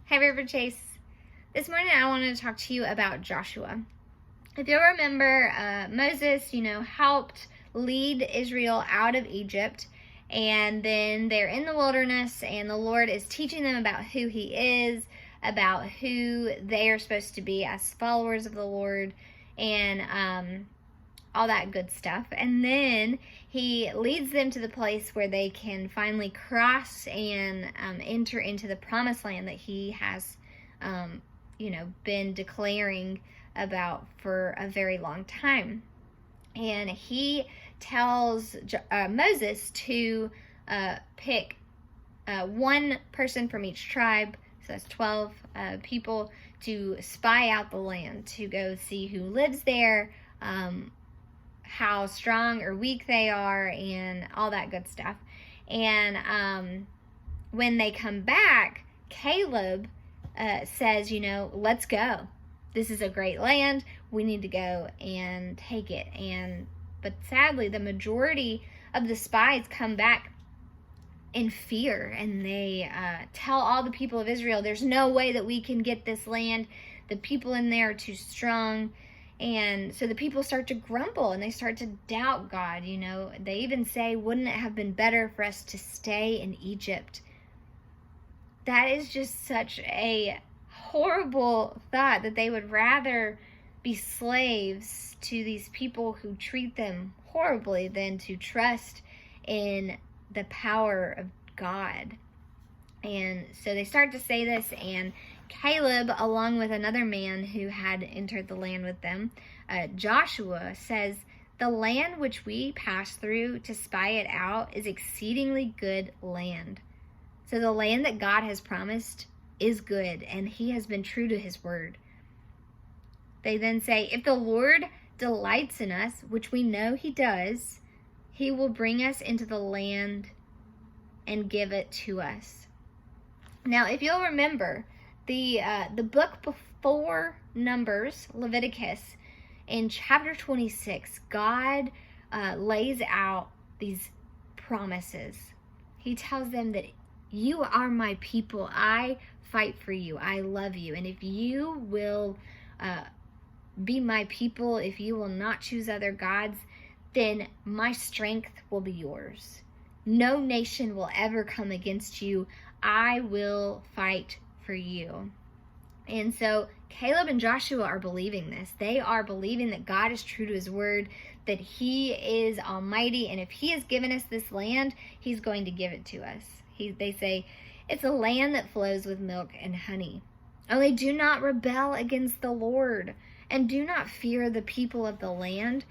Hey, River Chase. This morning I wanted to talk to you about Joshua. If you'll remember, Moses, helped lead Israel out of Egypt, and then they're in the wilderness, and the Lord is teaching them about who He is, about who they are supposed to be as followers of the Lord, and all that good stuff. And then He leads them to the place where they can finally cross and enter into the promised land that He has, been declaring about for a very long time. And He tells Moses to pick one person from each tribe, so that's 12 people, to spy out the land, to go see who lives there, how strong or weak they are, and all that good stuff. And when they come back, Caleb says, let's go. This is a great land. We need to go and take it. But sadly, the majority of the spies come back in fear, and they tell all the people of Israel, there's no way that we can get this land. The people in there are too strong. And so the people start to grumble, and they start to doubt God. They even say, wouldn't it have been better for us to stay in Egypt? That is just such a horrible thought, that they would rather be slaves to these people who treat them horribly than to trust in the power of God. And so they start to say this, and Caleb, along with another man who had entered the land with them, Joshua, says, the land which we passed through to spy it out is exceedingly good land. So the land that God has promised is good, and He has been true to His word. They then say, if the Lord delights in us, which we know He does, He will bring us into the land and give it to us. Now, if you'll remember, the book before Numbers, Leviticus, in chapter 26, God lays out these promises. He tells them that you are my people. I fight for you. I love you. And if you will be my people, if you will not choose other gods, then my strength will be yours. No nation will ever come against you. I will fight for you. And so Caleb and Joshua are believing this. They are believing that God is true to His word, that He is almighty, and if He has given us this land, He's going to give it to us. They say, it's a land that flows with milk and honey. Only do not rebel against the Lord, and do not fear the people of the land.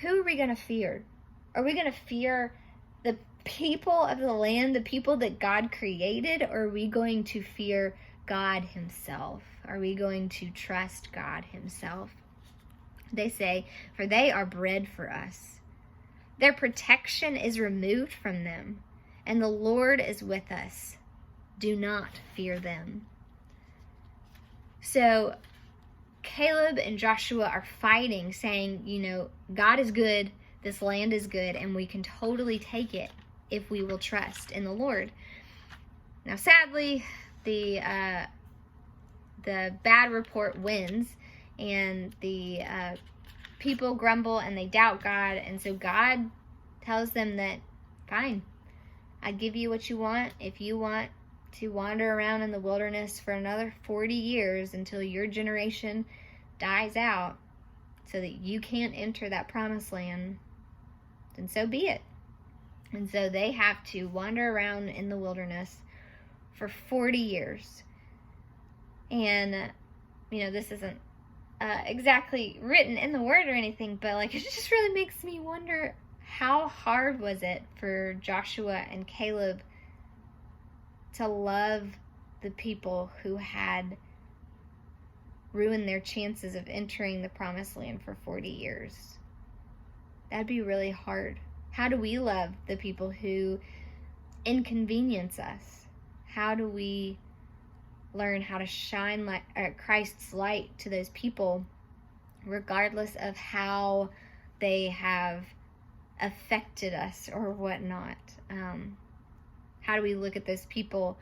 Who are we going to fear? Are we going to fear the people of the land, the people that God created, or are we going to fear God Himself? Are we going to trust God Himself? They say, for they are bread for us. Their protection is removed from them, and the Lord is with us. Do not fear them. So Caleb and Joshua are fighting, saying, God is good, this land is good, and we can totally take it if we will trust in the Lord. Now, sadly, the bad report wins, and the people grumble and they doubt God, and so God tells them that, fine, I give you what you want. If you want to wander around in the wilderness for another 40 years until your generation dies out so that you can't enter that promised land, then so be it. And so they have to wander around in the wilderness for 40 years. And, this isn't exactly written in the word or anything, but it just really makes me wonder, how hard was it for Joshua and Caleb to love the people who had ruined their chances of entering the promised land for 40 years? That'd be really hard. How do we love the people who inconvenience us? How do we learn how to shine Christ's light to those people, regardless of how they have affected us or whatnot? How do we look at those people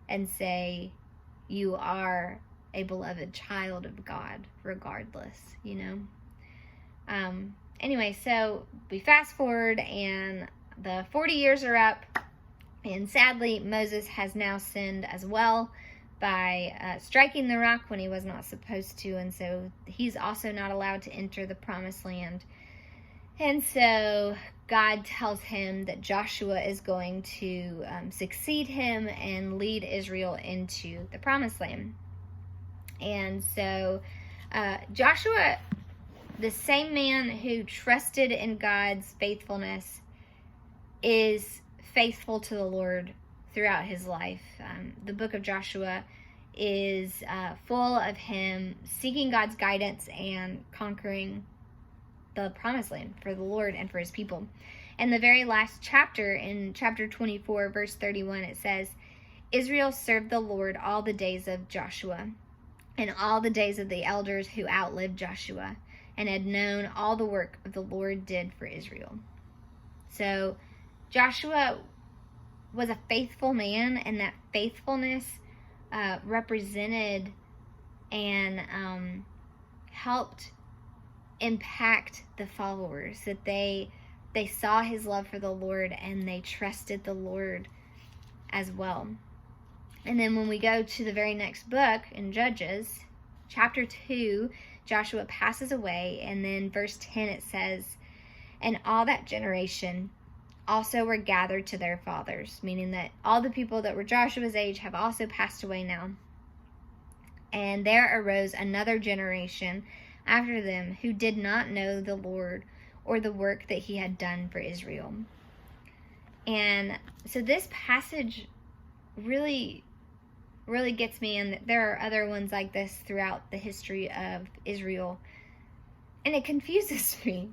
and say, you are a beloved child of God regardless, Anyway, so we fast forward and the 40 years are up, and sadly Moses has now sinned as well by striking the rock when he was not supposed to, and so he's also not allowed to enter the promised land. And so God tells him that Joshua is going to succeed him and lead Israel into the promised land. And so Joshua, the same man who trusted in God's faithfulness, is faithful to the Lord throughout his life. The book of Joshua is full of him seeking God's guidance and conquering the promised land for the Lord and for his people. And the very last chapter, in chapter 24, verse 31, it says, Israel served the Lord all the days of Joshua and all the days of the elders who outlived Joshua and had known all the work of the Lord did for Israel. So Joshua was a faithful man, and that faithfulness represented and helped impact the followers, that they saw his love for the Lord and they trusted the Lord as well. And then when we go to the very next book in Judges, chapter 2, Joshua passes away, and then verse 10 it says, and all that generation also were gathered to their fathers, meaning that all the people that were Joshua's age have also passed away now. And there arose another generation after them who did not know the Lord or the work that he had done for Israel. And so this passage really gets me, and there are other ones like this throughout the history of Israel, and it confuses me.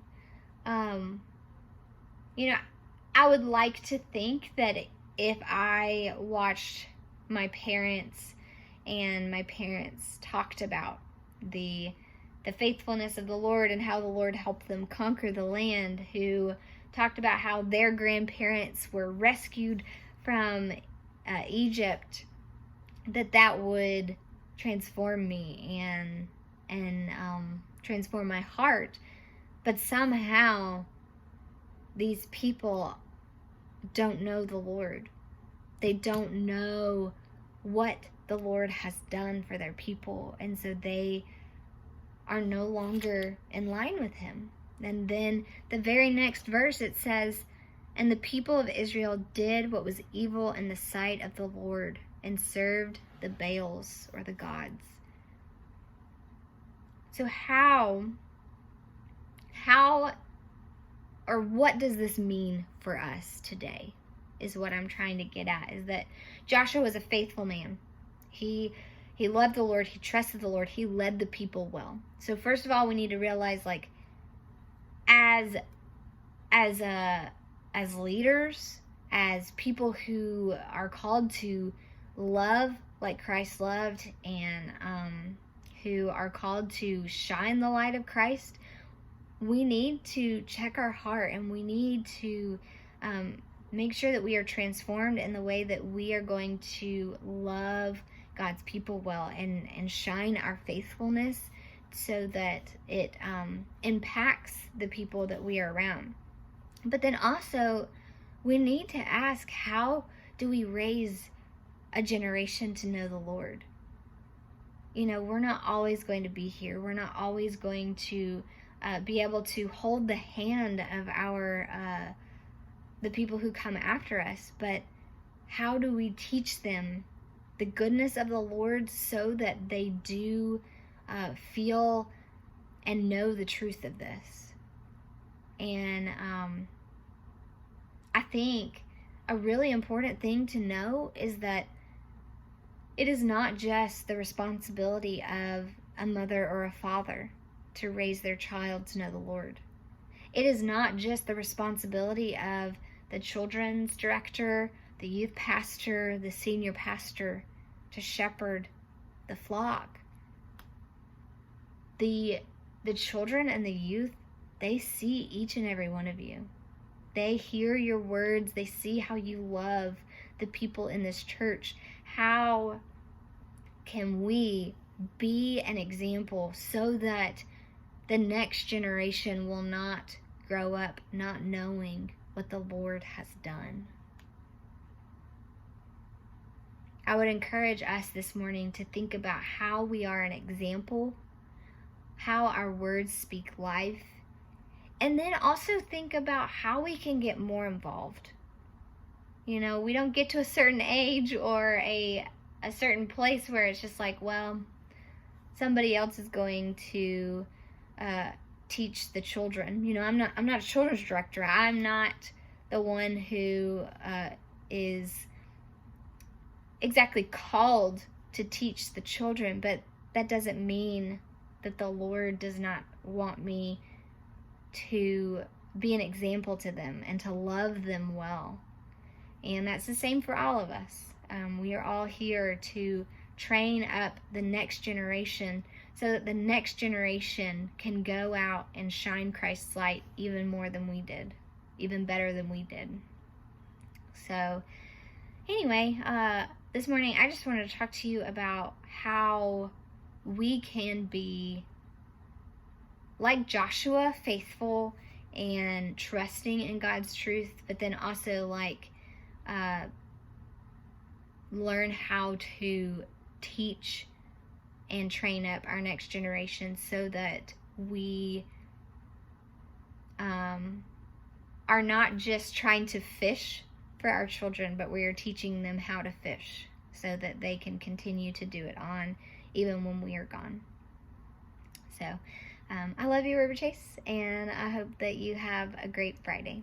I would like to think that if I watched my parents and my parents talked about the faithfulness of the Lord and how the Lord helped them conquer the land, who talked about how their grandparents were rescued from Egypt, that would transform me and transform my heart. But somehow these people don't know the Lord. They don't know what the Lord has done for their people, and so they are no longer in line with him. And then the very next verse it says, and the people of Israel did what was evil in the sight of the Lord and served the Baals, or the gods. So how or what does this mean for us today is what I'm trying to get at, is that Joshua was a faithful man. He loved the Lord, he trusted the Lord, he led the people well. So first of all, we need to realize, like, as leaders, as people who are called to love like Christ loved, and who are called to shine the light of Christ, we need to check our heart, and we need to make sure that we are transformed in the way that we are going to love God's people well and shine our faithfulness so that it impacts the people that we are around. But then also, we need to ask, how do we raise a generation to know the Lord? We're not always going to be here. We're not always going to be able to hold the hand of the people who come after us, but how do we teach them the goodness of the Lord so that they do feel and know the truth of this? And I think a really important thing to know is that it is not just the responsibility of a mother or a father to raise their child to know the Lord. It is not just the responsibility of the children's director, the youth pastor, the senior pastor to shepherd the flock. The children and the youth, they see each and every one of you. They hear your words. They see how you love the people in this church. How can we be an example so that the next generation will not grow up not knowing what the Lord has done? I would encourage us this morning to think about how we are an example, how our words speak life, and then also think about how we can get more involved. You know, we don't get to a certain age or a certain place where it's just like, well, somebody else is going to teach the children. You know, I'm not a children's director. I'm not the one who is exactly called to teach the children, but that doesn't mean that the Lord does not want me to be an example to them and to love them well. And that's the same for all of us. We are all here to train up the next generation so that the next generation can go out and shine Christ's light even more than we did, even better than we did. So anyway, this morning I just wanted to talk to you about how we can be like Joshua, faithful and trusting in God's truth, but then also learn how to teach and train up our next generation so that we are not just trying to fish for our children, but we are teaching them how to fish so that they can continue to do it on even when we are gone. So I love you, River Chase, and I hope that you have a great Friday.